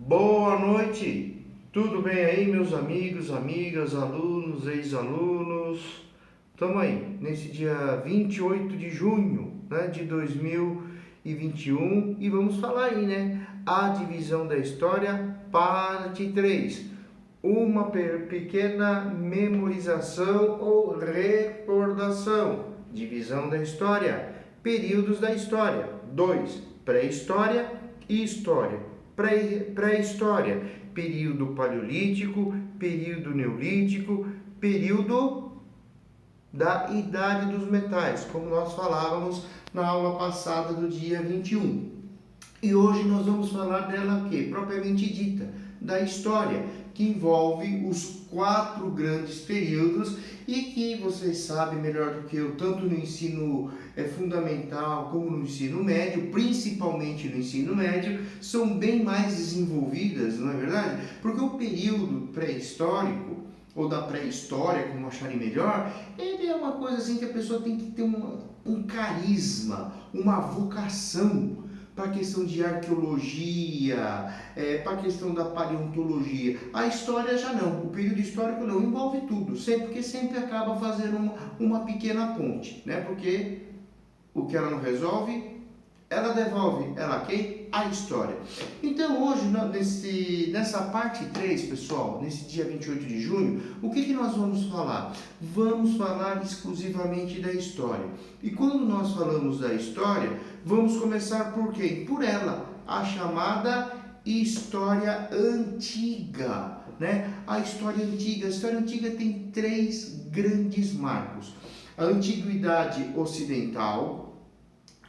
Boa noite, tudo bem aí, meus amigos, amigas, alunos, ex-alunos? Estamos aí, nesse dia 28 de junho, né, de 2021 e vamos falar aí, né? A divisão da história, parte 3. Uma pequena memorização ou recordação. Divisão da história, períodos da história. 2. Pré-história e história. Pré-história, período paleolítico, período neolítico, período da idade dos metais, como nós falávamos na aula passada do dia 21. E hoje nós vamos falar dela que propriamente dita, da história, que envolve os 4 grandes períodos e que vocês sabem melhor do que eu, tanto no ensino fundamental como no ensino médio, principalmente no ensino médio, são bem mais desenvolvidas, não é verdade? Porque o período pré-histórico, ou da pré-história, como acharem melhor, ele é uma coisa assim que a pessoa tem que ter um carisma, uma vocação para a questão de arqueologia, para a questão da paleontologia. A história já não, o período histórico não, envolve tudo, porque sempre acaba fazendo uma pequena ponte, né? Porque o que ela não resolve, ela devolve, ela quem? A história. Então hoje, nessa parte 3, pessoal, nesse dia 28 de junho, o que nós vamos falar? Vamos falar exclusivamente da história. E quando nós falamos da história, vamos começar por quem? Por ela, a chamada história antiga, né? A história antiga tem 3 grandes marcos. A antiguidade ocidental,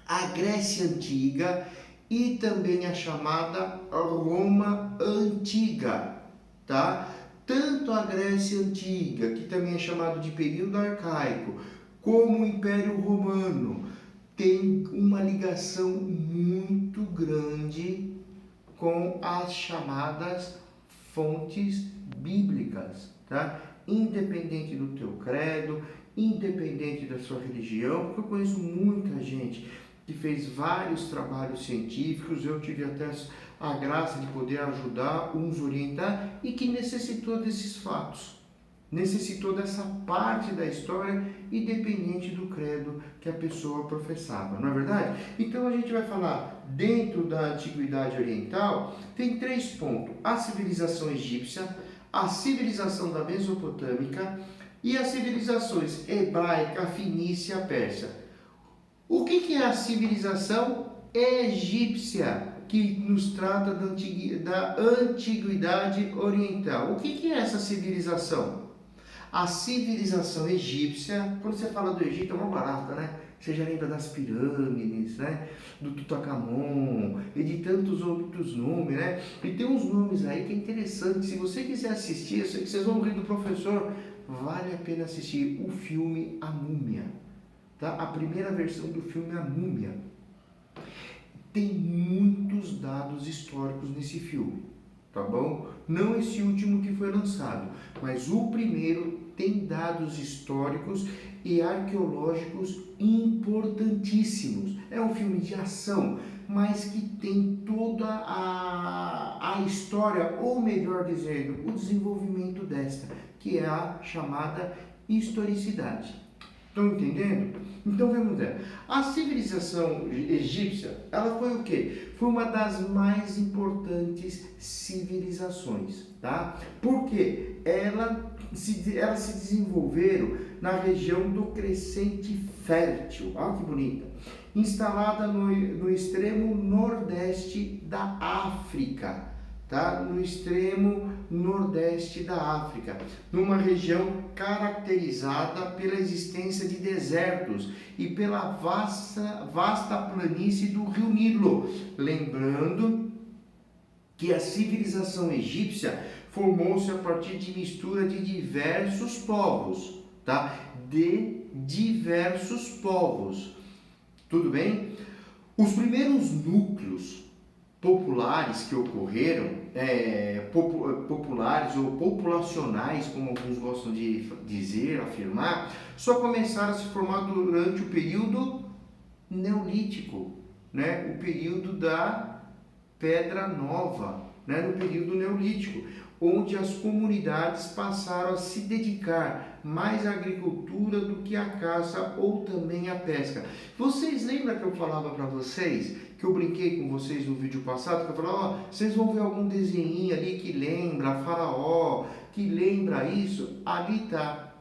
a Grécia Antiga e também a chamada Roma Antiga, tá? Tanto a Grécia Antiga, que também é chamado de período arcaico, como o Império Romano, tem uma ligação muito grande com as chamadas fontes bíblicas, tá? Independente do teu credo, independente da sua religião, porque eu conheço muita gente que fez vários trabalhos científicos, eu tive até a graça de poder ajudar, uns orientar, e que necessitou desses fatos, necessitou dessa parte da história, independente do credo que a pessoa professava, não é verdade? Então a gente vai falar, dentro da Antiguidade Oriental, tem 3 pontos: a civilização egípcia, a civilização da Mesopotâmica e as civilizações hebraica, fenícia, persa. O que é a civilização egípcia, que nos trata da Antiguidade Oriental? O que é essa civilização? A civilização egípcia, quando você fala do Egito, é uma barata, né? Você já lembra das pirâmides, né? Do Tutankhamon e de tantos outros nomes, né? E tem uns nomes aí que é interessante. Se você quiser assistir, eu sei que vocês vão rir do professor, vale a pena assistir o filme A Múmia. Tá? A primeira versão do filme A Múmia. Tem muitos dados históricos nesse filme, tá bom? Não esse último que foi lançado, mas o primeiro tem dados históricos e arqueológicos importantíssimos. É um filme de ação, mas que tem toda a história, ou melhor dizendo, o desenvolvimento desta, que é a chamada historicidade. Estão entendendo? Então vamos ver. A civilização egípcia, ela foi o quê? Foi uma das mais importantes civilizações, tá? Porque elas se desenvolveram na região do Crescente Fértil, olha que bonita, instalada no extremo nordeste da África, tá? No extremo nordeste da África, numa região caracterizada pela existência de desertos e pela vasta planície do rio Nilo. Lembrando que a civilização egípcia formou-se a partir de mistura de diversos povos, tá? De diversos povos. Tudo bem? Os primeiros núcleos populares que ocorreram, populares ou populacionais, como alguns gostam de dizer, afirmar, só começaram a se formar durante o período neolítico, né? O período da Pedra Nova, né, no período neolítico, onde as comunidades passaram a se dedicar mais à agricultura do que à caça ou também à pesca. Vocês lembram que eu falava para vocês, que eu brinquei com vocês no vídeo passado, que eu falava, vocês vão ver algum desenho ali que lembra Faraó, que lembra isso? Ali está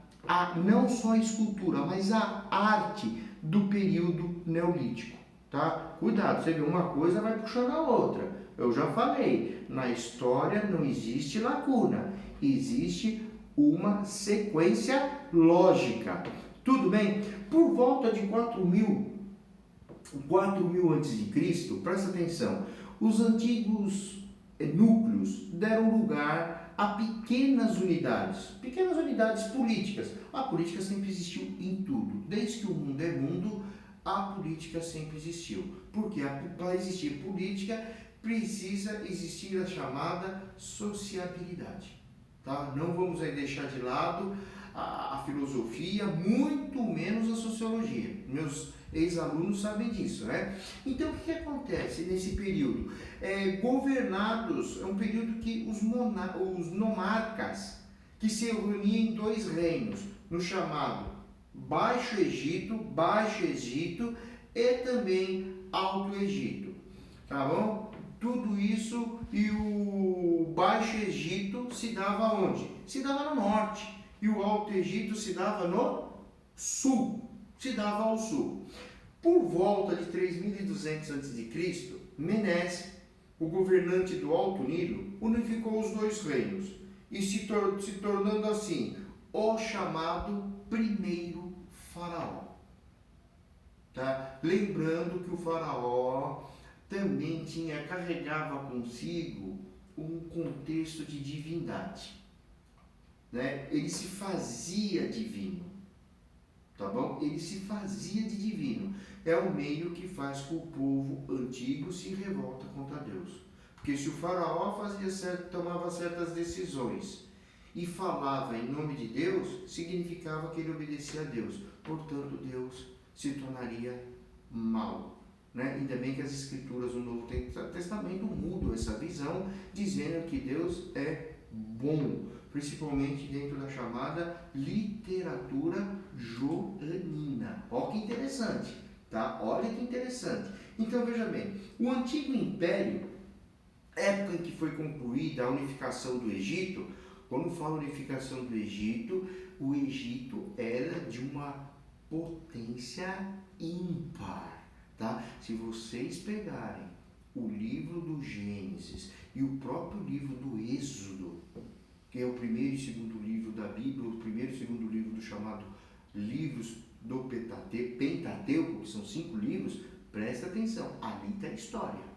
não só a escultura, mas a arte do período neolítico, tá? Cuidado, você vê uma coisa vai puxando a outra. Eu já falei, na história não existe lacuna, existe uma sequência lógica. Tudo bem? Por volta de 4.000 a.C., presta atenção, os antigos núcleos deram lugar a pequenas unidades políticas. A política sempre existiu em tudo. Desde que o mundo é mundo, a política sempre existiu. Porque para existir política, precisa existir a chamada sociabilidade. Tá? Não vamos aí deixar de lado a filosofia, muito menos a sociologia. Meus ex-alunos sabem disso, né? Então, o que acontece nesse período? Governados, é um período que os nomarcas, que se reuniam em dois reinos, no chamado Baixo Egito e também Alto Egito, tá bom? Tudo isso, e o Baixo Egito se dava onde? Se dava no norte, e o Alto Egito se dava no sul, se dava ao sul. Por volta de 3.200 a.C., Menes, o governante do Alto Nilo, unificou os dois reinos, e se tornando assim o chamado primeiro faraó. Tá? Lembrando que o faraó também carregava consigo um contexto de divindade, né? Ele se fazia divino, tá bom? Ele se fazia de divino. É o meio que faz com que o povo antigo se revolta contra Deus. Porque se o faraó tomava certas decisões e falava em nome de Deus, significava que ele obedecia a Deus. Portanto, Deus se tornaria mau. Né? Ainda bem que as escrituras do Novo Testamento mudam essa visão, dizendo que Deus é bom, principalmente dentro da chamada literatura joanina. Olha que interessante, tá? Olha que interessante. Então veja bem, o Antigo Império, época em que foi concluída a unificação do Egito. Quando fala unificação do Egito, o Egito era de uma potência ímpar. Tá? Se vocês pegarem o livro do Gênesis e o próprio livro do Êxodo, que é o primeiro e segundo livro da Bíblia, o primeiro e segundo livro do chamado livros do Pentateuco, que são 5 livros, presta atenção, ali está a história.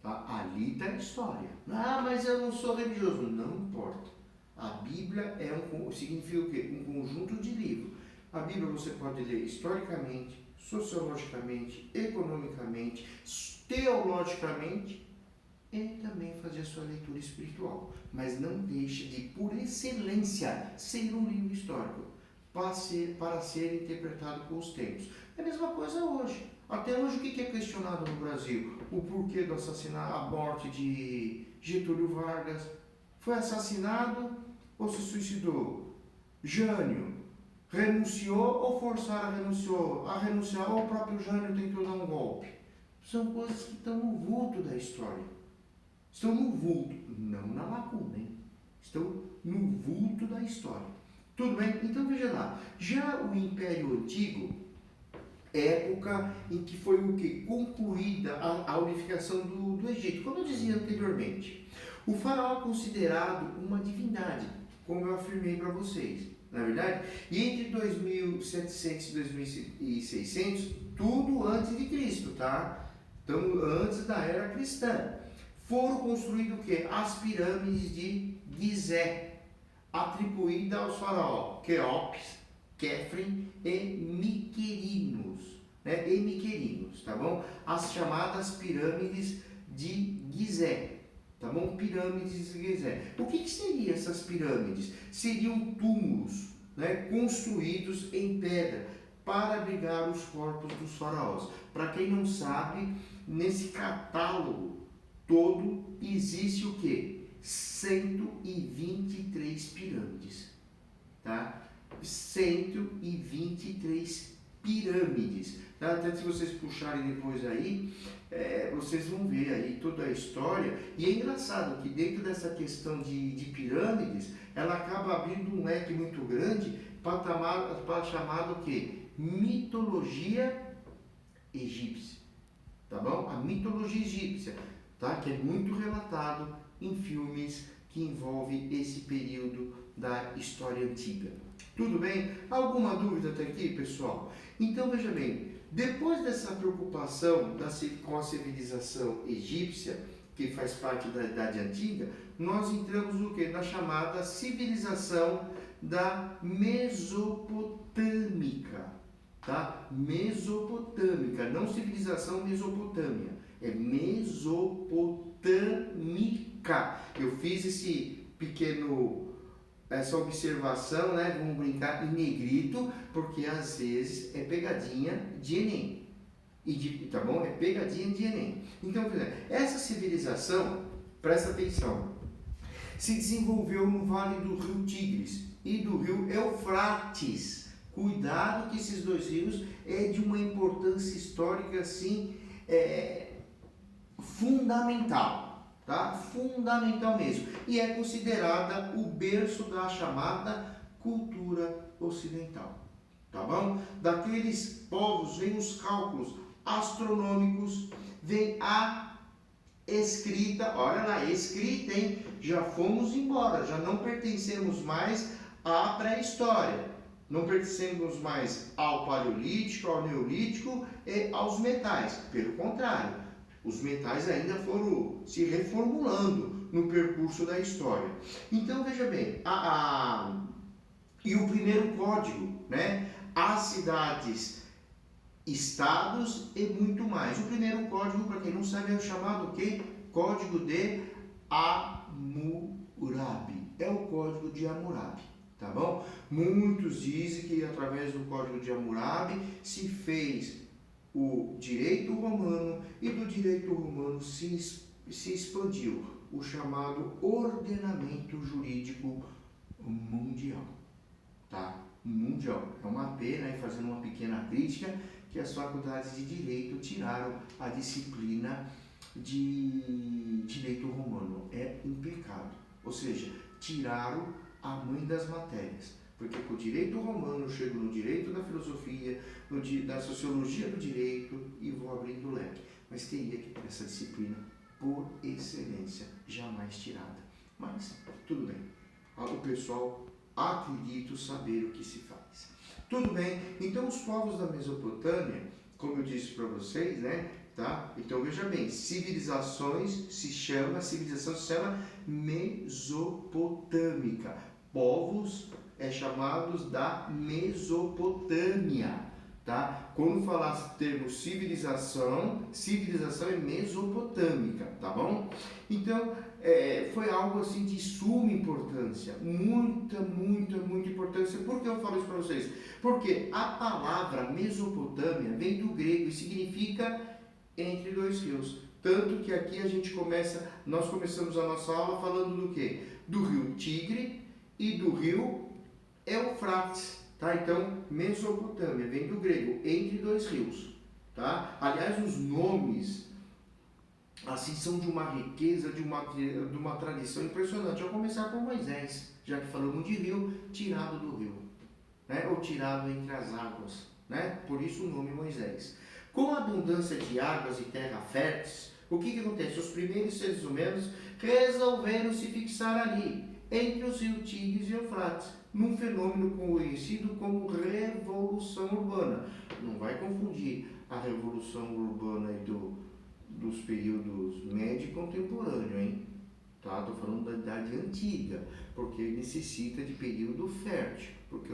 Tá? Ali está a história. Ah, mas eu não sou religioso. Não importa. A Bíblia significa o quê? Um conjunto de livros. A Bíblia você pode ler historicamente, sociologicamente, economicamente, teologicamente e também fazer a sua leitura espiritual. Mas não deixe de, por excelência, ser um livro histórico para ser interpretado com os tempos. É a mesma coisa hoje. Até hoje, o que é questionado no Brasil? O porquê do assassinato, a morte de Getúlio Vargas. Foi assassinado ou se suicidou? Jânio renunciou ou forçaram a renunciar, ou o próprio Jânio tentou dar um golpe? São coisas que estão no vulto da história. Estão no vulto, não na lacuna, hein? Estão no vulto da história. Tudo bem? Então veja lá. Já o Império Antigo, época em que foi o que? Concluída a unificação do Egito. Como eu dizia anteriormente, o faraó é considerado uma divindade, como eu afirmei para vocês, não é verdade? E entre 2700 e 2600, tudo antes de Cristo, tá? Então, antes da era cristã, foram construídas o quê? As pirâmides de Gizé, atribuídas aos faraós Quéops, Quéfren e Miquerinos, né? E Miquerinos, tá bom? As chamadas pirâmides de Gizé, tá bom? Pirâmides de Gizé. O que seriam essas pirâmides? Seriam túmulos, né? Construídos em pedra para abrigar os corpos dos faraós. Para quem não sabe, nesse catálogo todo existe o quê? 123 pirâmides, tá? 123 pirâmides, tá? Até se vocês puxarem depois aí, vocês vão ver aí toda a história. E é engraçado que dentro dessa questão de pirâmides, ela acaba abrindo um leque muito grande para chamado o quê? Mitologia egípcia, tá bom? A mitologia egípcia, tá? Que é muito relatado em filmes que envolvem esse período da história antiga. Tudo bem? Alguma dúvida até aqui, pessoal? Então, veja bem, depois dessa preocupação com a civilização egípcia, que faz parte da Idade Antiga, nós entramos no quê? Na chamada civilização da Mesopotâmica, tá? Mesopotâmica, não civilização Mesopotâmia, é Mesopotâmica. Eu fiz essa observação, né? Vamos brincar em negrito, porque às vezes é pegadinha de Enem. Tá bom? É pegadinha de Enem. Então, essa civilização, presta atenção, se desenvolveu no Vale do Rio Tigres e do Rio Eufrates. Cuidado que esses dois rios é de uma importância histórica assim, fundamental, tá? Fundamental mesmo. E é considerada o berço da chamada cultura ocidental, tá bom? Daqueles povos vem os cálculos astronômicos, vem a escrita, olha lá, escrita, hein? Já fomos embora, já não pertencemos mais à pré-história, não pertencemos mais ao paleolítico, ao neolítico e aos metais, pelo contrário, os metais ainda foram se reformulando no percurso da história. Então, veja bem, e o primeiro código, né? As cidades, estados e muito mais. O primeiro código, para quem não sabe, é o chamado o quê? Código de Hammurabi. É o código de Hammurabi, tá bom? Muitos dizem que através do código de Hammurabi se fez o direito romano e do direito romano se expandiu o chamado ordenamento jurídico mundial, tá? Mundial. É uma pena, aí fazendo uma pequena crítica, que as faculdades de direito tiraram a disciplina de direito romano. É um pecado. Ou seja, tiraram a mãe das matérias. Porque com o direito romano eu chego no direito da filosofia, da sociologia do direito e vou abrindo o leque. Mas teria que ter essa disciplina por excelência, jamais tirada. Mas, tudo bem. O pessoal acredito saber o que se faz. Tudo bem, então os povos da Mesopotâmia, como eu disse para vocês, né? Tá? Então veja bem, civilização se chama mesopotâmica. Povos chamados da Mesopotâmia, tá? Quando falar termo civilização é mesopotâmica, tá bom? Então, foi algo assim de suma importância, muita importância. Por que eu falo isso para vocês? Porque a palavra Mesopotâmia vem do grego e significa entre dois rios. Tanto que aqui nós começamos a nossa aula falando do quê? Do rio Tigre e do rio Eufrates, tá? Então, Mesopotâmia vem do grego, entre dois rios, tá? Aliás, os nomes assim são de uma riqueza, de uma tradição impressionante. Eu vou começar com Moisés, já que falamos de rio, tirado do rio, né? Ou tirado entre as águas, né? Por isso o nome Moisés. Com a abundância de águas e terra férteis, o que acontece? Os primeiros seres humanos resolveram se fixar ali, entre os rios Tigres e Eufrates, num fenômeno conhecido como Revolução Urbana. Não vai confundir a Revolução Urbana dos períodos médio e contemporâneo, hein? Tá? Estou falando da Idade Antiga, porque necessita de período fértil, porque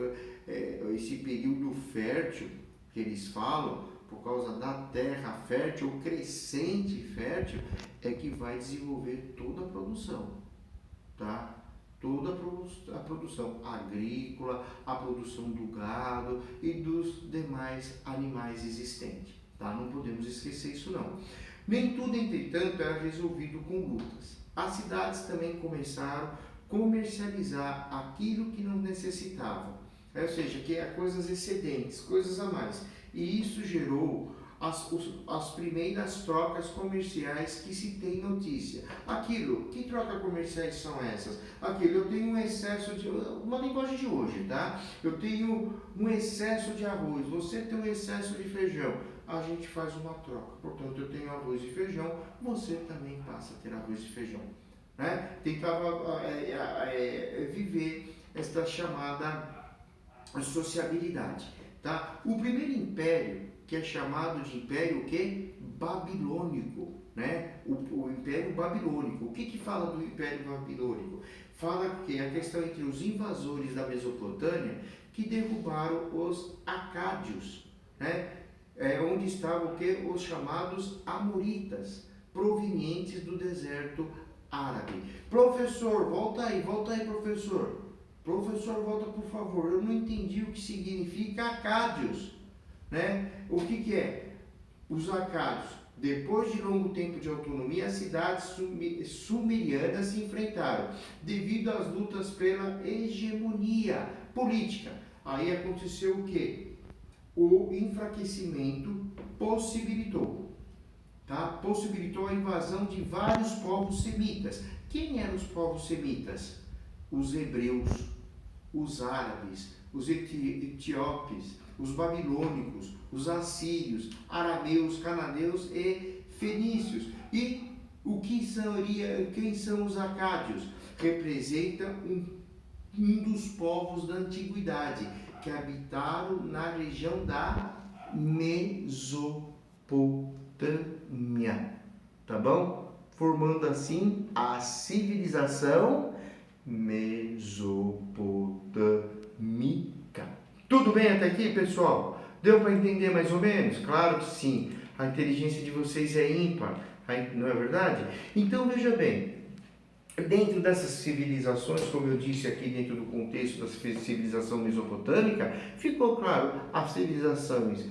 esse período fértil que eles falam, por causa da terra fértil, ou crescente fértil, é que vai desenvolver toda a produção, tá? Toda a produção agrícola, a produção do gado e dos demais animais existentes, tá? Não podemos esquecer isso não. Nem tudo, entretanto, era resolvido com lutas. As cidades também começaram a comercializar aquilo que não necessitavam, ou seja, que é coisas excedentes, coisas a mais. E isso gerou as primeiras trocas comerciais que se tem notícia. Aquilo, que trocas comerciais são essas? Aquilo, eu tenho um excesso de, uma linguagem de hoje, tá? Eu tenho um excesso de arroz, você tem um excesso de feijão. A gente faz uma troca. Portanto, eu tenho arroz e feijão, você também passa a ter arroz e feijão. Né? Tentava viver esta chamada sociabilidade. Tá? O primeiro império, que é chamado de império o quê? Babilônico. Né? O império babilônico. O que fala do império babilônico? Fala que a questão entre os invasores da Mesopotâmia que derrubaram os acádios, né? Onde estavam os chamados amoritas, provenientes do deserto árabe. Professor, volta aí, professor. Professor, volta por favor, eu não entendi o que significa acádios. Né? O que é? Os acádios. Depois de longo tempo de autonomia, as cidades sumerianas se enfrentaram, devido às lutas pela hegemonia política. Aí aconteceu o quê? O enfraquecimento possibilitou a invasão de vários povos semitas. Quem eram os povos semitas? Os hebreus, os árabes, os etíopes, os babilônicos, os assírios, arameus, cananeus e fenícios. E quem são os acádios? Representa um dos povos da antiguidade que habitaram na região da Mesopotâmia, tá bom? Formando assim a civilização mesopotâmica. Tudo bem até aqui, pessoal? Deu para entender mais ou menos? Claro que sim. A inteligência de vocês é ímpar, não é verdade? Então veja bem, dentro dessas civilizações, como eu disse aqui, dentro do contexto da civilização mesopotâmica, ficou claro as civilizações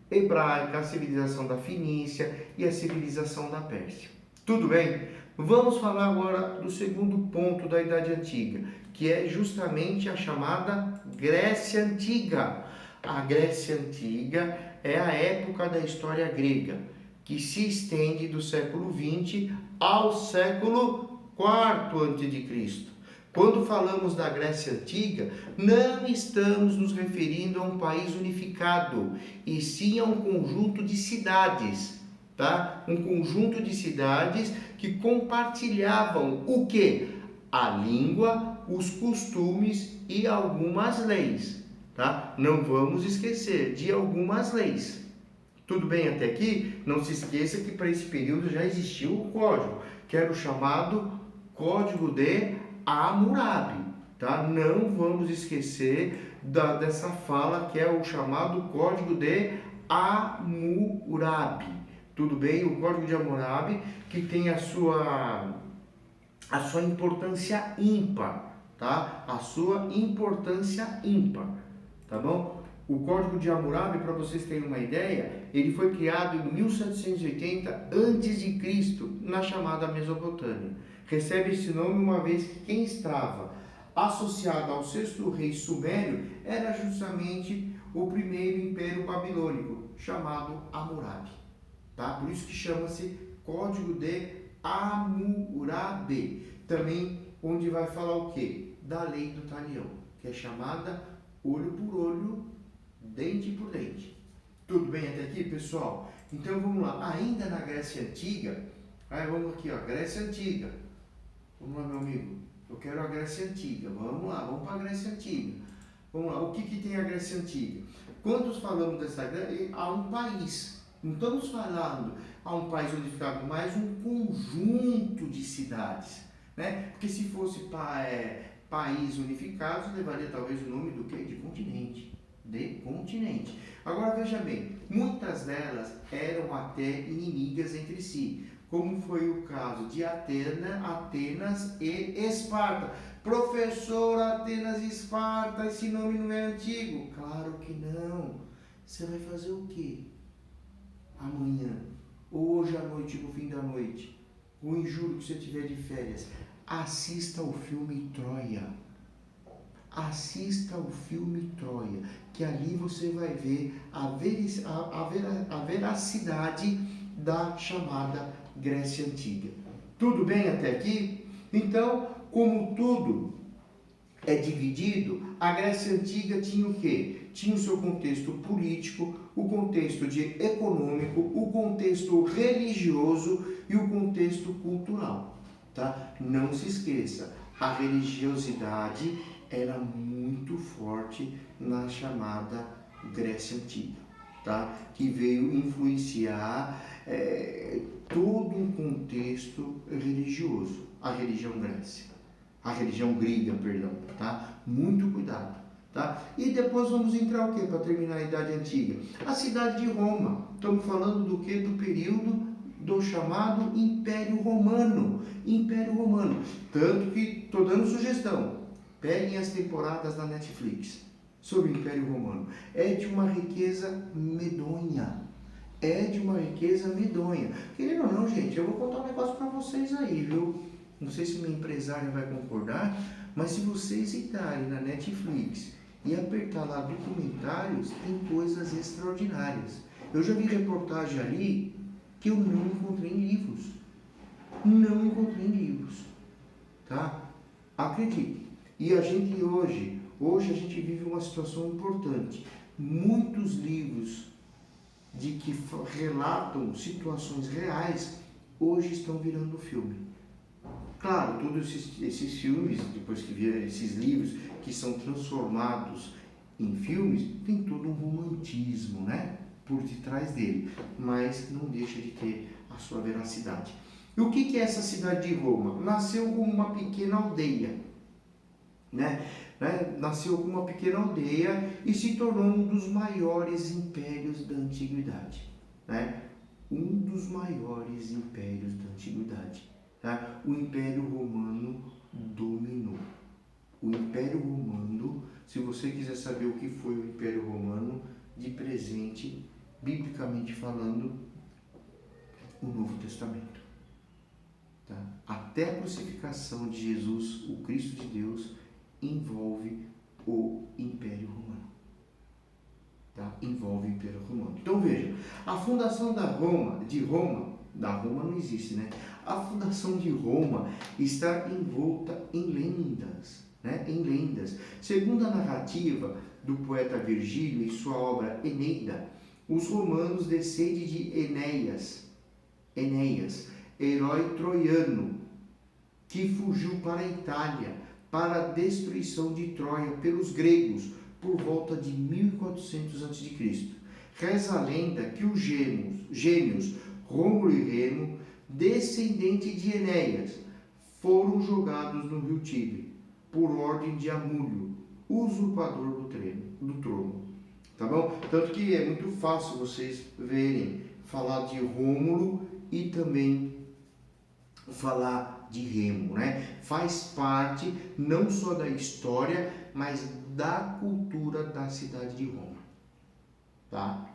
hebraica, a civilização da Fenícia e a civilização da Pérsia. Tudo bem? Vamos falar agora do segundo ponto da Idade Antiga, que é justamente a chamada Grécia Antiga. A Grécia Antiga é a época da história grega, que se estende do século XX ao século IV a.C. Quando falamos da Grécia Antiga, não estamos nos referindo a um país unificado, e sim a um conjunto de cidades, tá? Um conjunto de cidades que compartilhavam o quê? A língua, os costumes e algumas leis, tá? Não vamos esquecer de algumas leis. Tudo bem até aqui? Não se esqueça que para esse período já existiu o código, que era o chamado Código de Hammurabi, tá? Não vamos esquecer dessa fala que é o chamado Código de Hammurabi. Tudo bem? O Código de Hammurabi que tem a sua importância ímpar, tá? A sua importância ímpar, tá bom? O Código de Hammurabi, para vocês terem uma ideia, ele foi criado em 1780 a.C., na chamada Mesopotâmia. Recebe esse nome uma vez que quem estava associado ao sexto rei sumério era justamente o primeiro império babilônico, chamado Hammurabi. Tá? Por isso que chama-se Código de Hammurabi. Também onde vai falar o quê? Da lei do talião, que é chamada olho por olho, dente por dente. Tudo bem até aqui, pessoal? Então vamos lá. Ainda na Grécia Antiga, vamos aqui, ó, Grécia Antiga. Vamos lá, meu amigo. Eu quero a Grécia Antiga. Vamos lá, vamos para a Grécia Antiga. Vamos lá, o que tem a Grécia Antiga? Quando falamos dessa Grécia, há um país. Não estamos falando a um país unificado, mas um conjunto de cidades, né? Porque se fosse país unificado, levaria talvez o nome do quê? De continente. De continente. Agora veja bem, muitas delas eram até inimigas entre si, como foi o caso de Atenas e Esparta. Professor, Atenas e Esparta, esse nome não é antigo? Claro que não. Você vai fazer o quê amanhã? hoje à noite, no fim da noite, ou em julho que você tiver de férias, assista o filme Troia. Assista o filme Troia, que ali você vai ver a veracidade da chamada Grécia Antiga. Tudo bem até aqui? Então, como tudo é dividido, a Grécia Antiga tinha o quê? Tinha o seu contexto político, o contexto econômico, o contexto religioso e o contexto cultural. Tá? Não se esqueça, a religiosidade era muito forte na chamada Grécia Antiga, tá? Que veio influenciar todo um contexto religioso, a religião grega, perdão, tá? Muito cuidado, tá? E depois vamos entrar o quê? Para terminar a Idade Antiga, a cidade de Roma. Estamos falando do quê? Do período do chamado Império Romano. Império Romano. Tanto que estou dando sugestão. Peguem as temporadas da Netflix sobre o Império Romano. É de uma riqueza medonha. Querendo ou não, gente, eu vou contar um negócio para vocês aí, viu? Não sei se minha empresária vai concordar, mas se vocês entrarem na Netflix e apertar lá documentários, tem coisas extraordinárias. Eu já vi reportagem ali que eu não encontrei em livros. Tá? Acredite. E a gente hoje a gente vive uma situação importante. Muitos livros que relatam situações reais, hoje estão virando filme. Claro, todos esses filmes, depois que viram esses livros, que são transformados em filmes, tem todo um romantismo, né? Por detrás dele, mas não deixa de ter a sua veracidade. E o que é essa cidade de Roma? Nasceu como uma pequena aldeia, Nasceu como uma pequena aldeia e se tornou um dos maiores impérios da antiguidade, Um dos maiores impérios da antiguidade, O Império Romano dominou. O Império Romano, se você quiser saber o que foi o Império Romano, de presente, biblicamente falando, o Novo Testamento. Até a crucificação de Jesus, o Cristo de Deus, envolve o Império Romano. Envolve o Império Romano. Então veja, a fundação da Roma não existe, A fundação de Roma está envolta em lendas, Em lendas. Segundo a narrativa do poeta Virgílio em sua obra Eneida, os romanos descendem de Enéas, herói troiano, que fugiu para a Itália para a destruição de Troia pelos gregos por volta de 1400 a.C. Reza a lenda que os gêmeos Rômulo e Remo, descendentes de Enéas, foram jogados no rio Tigre por ordem de Amúlio, usurpador do trono. Tá bom? Tanto que é muito fácil vocês verem falar de Rômulo e também falar de Remo, Faz parte não só da história, mas da cultura da cidade de Roma,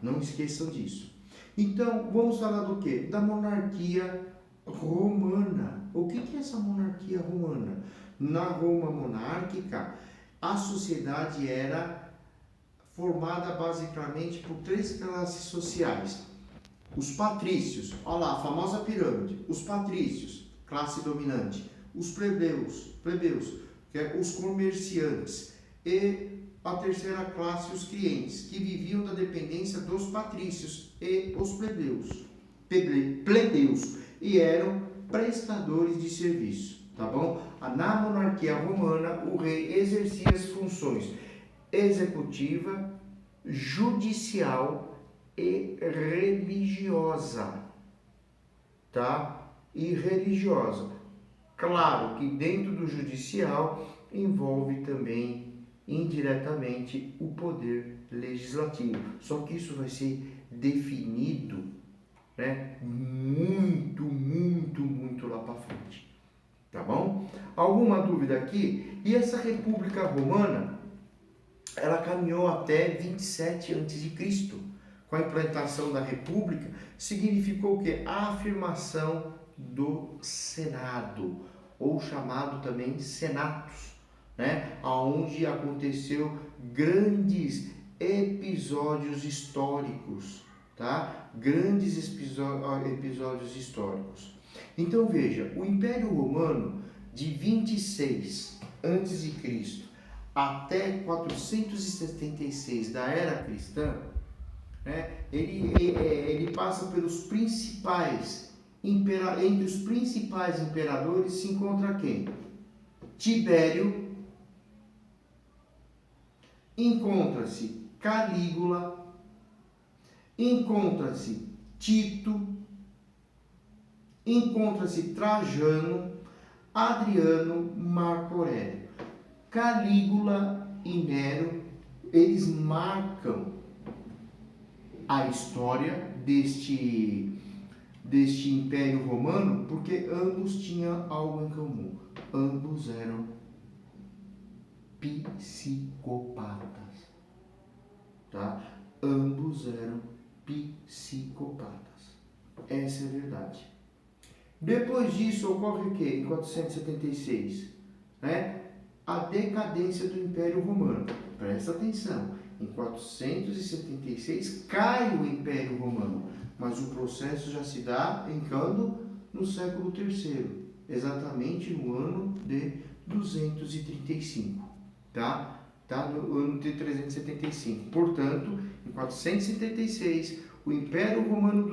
Não esqueçam disso. Então, vamos falar do quê? Da monarquia romana. O que é essa monarquia romana? Na Roma monárquica, a sociedade era formada basicamente por 3 classes sociais. Os patrícios, olha lá, a famosa pirâmide. Os patrícios, classe dominante. Os plebeus, que é os comerciantes. E a terceira classe, os clientes, que viviam da dependência dos patrícios e os plebeus, e eram prestadores de serviço, tá bom? Na monarquia romana, o rei exercia as funções executiva, judicial e religiosa, E religiosa. Claro que dentro do judicial envolve também indiretamente o poder legislativo. Só que isso vai ser definido, muito lá para frente. Tá bom? Alguma dúvida aqui? E essa República Romana, ela caminhou até 27 a.C., com a implantação da República, significou o quê? A afirmação do Senado, ou chamado também Senatus, né? Onde aconteceu grandes episódios históricos, tá? Grandes episódios históricos. Então veja, o Império Romano de 26 a.C. até 476 da Era Cristã, né? Ele passa pelos principais entre os principais imperadores se encontra quem? Tibério, encontra-se Calígula, encontra-se Tito, encontra-se Trajano, Adriano, Marco Aurélio. Calígula e Nero, eles marcam a história deste Império Romano, porque ambos tinham algo em comum. Ambos eram psicopatas. Tá? Ambos eram psicopatas. Essa é a verdade. Depois disso, ocorre o quê? Em 476, né? A decadência do Império Romano. Presta atenção. Em 476 cai o Império Romano, mas o processo já se dá em quando? No século III, exatamente no ano de 235, tá? No ano de 375. Portanto, em 476, o Império Romano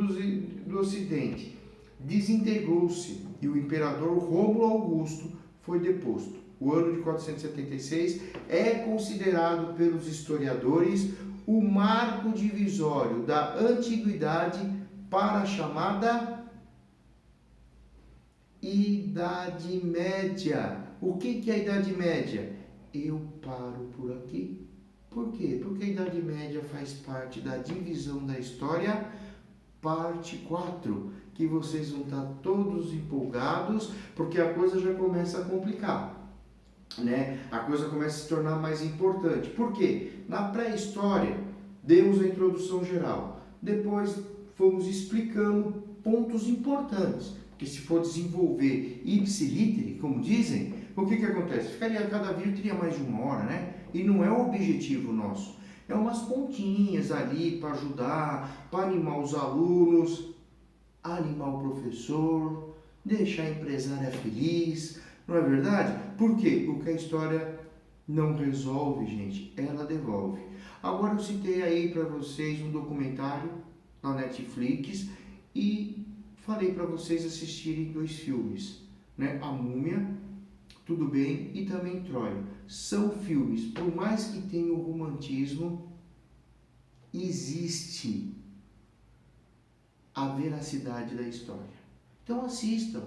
do Ocidente desintegrou-se e o imperador Rômulo Augusto foi deposto. O ano de 476 é considerado pelos historiadores o marco divisório da antiguidade para a chamada Idade Média. O que é a Idade Média? Eu paro por aqui. Por quê? Porque a Idade Média faz parte da divisão da história, parte 4, que vocês vão estar todos empolgados, porque a coisa já começa a complicar. Né? A coisa começa a se tornar mais importante. Por quê? Na pré-história, demos a introdução geral. Depois fomos explicando pontos importantes. Porque se for desenvolver ipsiliteri, como dizem, o que acontece? Cada vídeo teria mais de 1 hora, né? E não é o objetivo nosso. É umas pontinhas ali para ajudar, para animar os alunos, animar o professor, deixar a empresária feliz. Não é verdade? Por quê? Porque a história não resolve, gente, ela devolve. Agora eu citei aí para vocês um documentário na Netflix e falei para vocês assistirem 2 filmes, né? A Múmia, tudo bem, e também Troia. São filmes, por mais que tenham romantismo, existe a veracidade da história. Então assistam.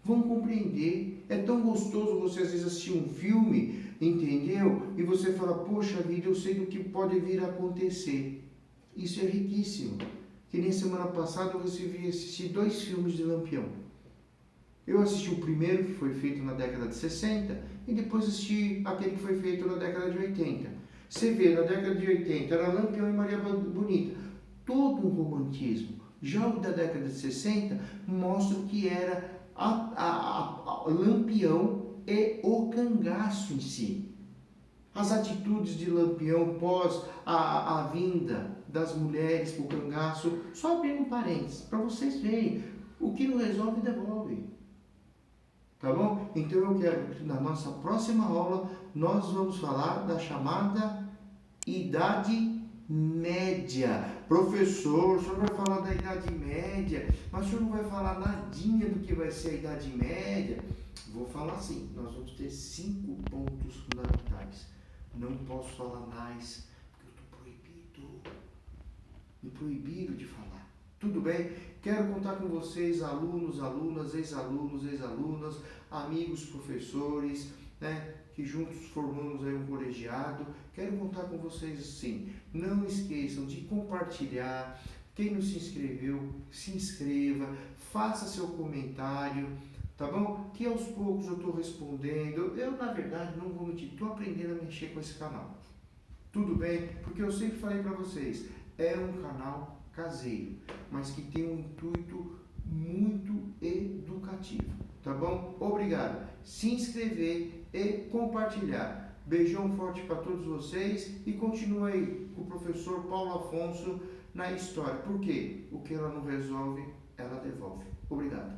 Vão compreender. É tão gostoso você às vezes assistir um filme, entendeu? E você fala, poxa vida, eu sei do que pode vir a acontecer. Isso é riquíssimo. Que nem semana passada eu resolvi assistir 2 filmes de Lampião. Eu assisti o primeiro, que foi feito na década de 60, e depois assisti aquele que foi feito na década de 80. Você vê, na década de 80 era Lampião e Maria Bonita. Todo um romantismo. Já o da década de 60 mostra o que era Lampião e o cangaço em si. As atitudes de Lampião pós a vinda das mulheres para o cangaço, só abrindo um parênteses, para vocês verem, o que não resolve, devolve. Tá bom? Então eu quero que na nossa próxima aula nós vamos falar da chamada Idade Média. Professor, o senhor vai falar da Idade Média, mas o senhor não vai falar nadinha do que vai ser a Idade Média. Vou falar sim, nós vamos ter 5 pontos fundamentais. Não posso falar mais, porque eu estou proibido. Me proibiram de falar. Tudo bem? Quero contar com vocês, alunos, alunas, ex-alunos, ex-alunas, amigos, professores, né? Que juntos formamos aí um colegiado. Quero contar com vocês sim. Não esqueçam de compartilhar. Quem não se inscreveu, se inscreva, faça seu comentário, tá bom? Que aos poucos eu estou respondendo. Eu, na verdade, não vou mentir, estou aprendendo a mexer com esse canal. Tudo bem? Porque eu sempre falei para vocês, é um canal caseiro, mas que tem um intuito muito educativo, tá bom? Obrigado. Se inscrever e compartilhar. Beijão forte para todos vocês e continue aí com o professor Paulo Afonso na história. Por quê? O que ela não resolve, ela devolve. Obrigado.